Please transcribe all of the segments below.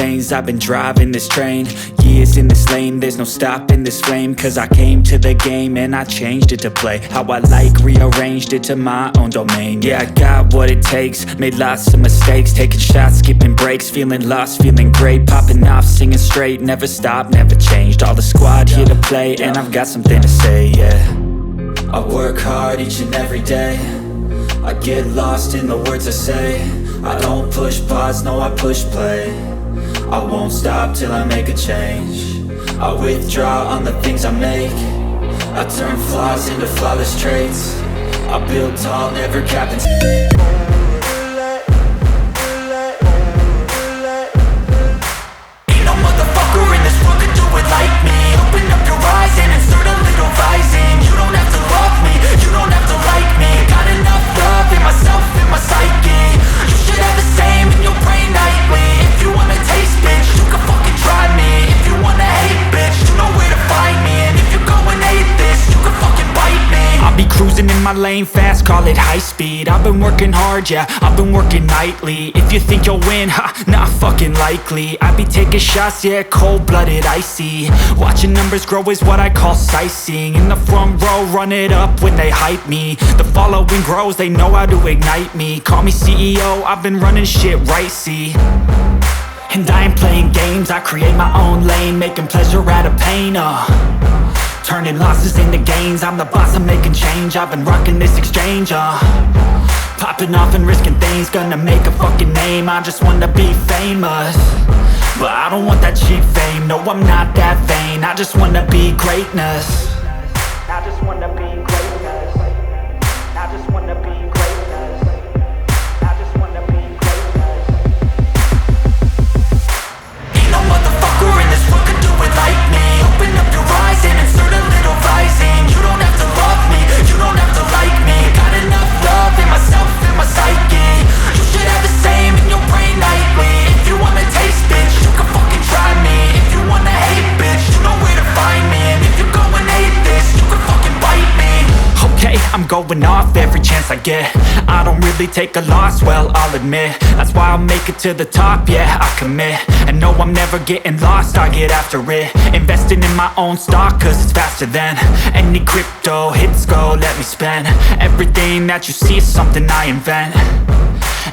lanes, I've been driving this train. Years in this lane, there's no stopping this flame. Cause I came to the game and I changed it to play how I like, rearranged it to my own domain. Yeah, I got what it takes, made lots of mistakes, taking shots, skipping breaks, feeling lost, feeling great, popping off, singing straight, never stopped, never changed. All the squad here to play, and I've got something to say, yeah. I work hard each and every day, I get lost in the words I say. I don't push pause, no I push play. I won't stop till I make a change. I withdraw on the things I make. I turn flaws into flawless traits. I build tall, never capped in. Ain't no motherfucker in this world could do it like me. Open up your eyes and insert a little rising. You don't have to love me, you don't have to like me. Got enough love in myself, in my psyche. You should have the same in your brain nightly. If you wanna taste, bitch, you can fucking try me. If you wanna hate, bitch, you know where to find me. And if you go and hate this, you can fucking bite me. I'll be cruising in my lane fast, call it high speed. I've been working hard, yeah, I've been working nightly. If you think you'll win, ha, not fucking likely. I be taking shots, yeah, cold-blooded, icy. Watching numbers grow is what I call sightseeing. In the front row, run it up when they hype me. The following grows, they know how to ignite me. Call me CEO, I've been running shit right, see. And I ain't playing games, I create my own lane, making pleasure out of pain, turning losses into gains. I'm the boss, I'm making change. I've been rocking this exchange, popping off and risking things. Gonna make a fucking name, I just wanna be famous. But I don't want that cheap fame, no I'm not that vain. I just wanna be greatness. I just wanna be greatness. I just wanna be greatness. I just wanna be greatness. Ain't no motherfucker in this world could do it like me. Open up your eyes and insert a little rising. You don't have to love me, you don't have to like me. Got enough love in myself, in my psyche. You should have the same in your brain nightly. If you wanna taste, bitch, you can fucking try me. If you wanna hate, bitch, you know where to find me. And if you go and hate this, you can fucking bite me. Okay, I'm going off every chance I get. I don't really take a loss, well, I'll admit. That's why I'll make it to the top, yeah, I commit. And no, I'm never getting lost, I get after it. Investing in my own stock, cause it's faster than any crypto hits go, let me spend. Everything that you see is something I invent.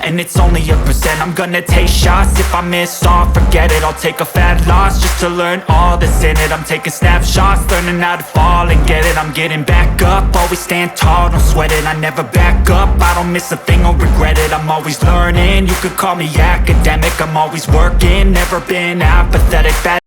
And it's only a percent. I'm gonna take shots. If I miss all, forget it. I'll take a fat loss just to learn all that's in it. I'm taking snapshots, learning how to fall and get it. I'm getting back up, always stand tall, don't sweat it. I never back up, I don't miss a thing or regret it. I'm always learning, you could call me academic. I'm always working, never been apathetic.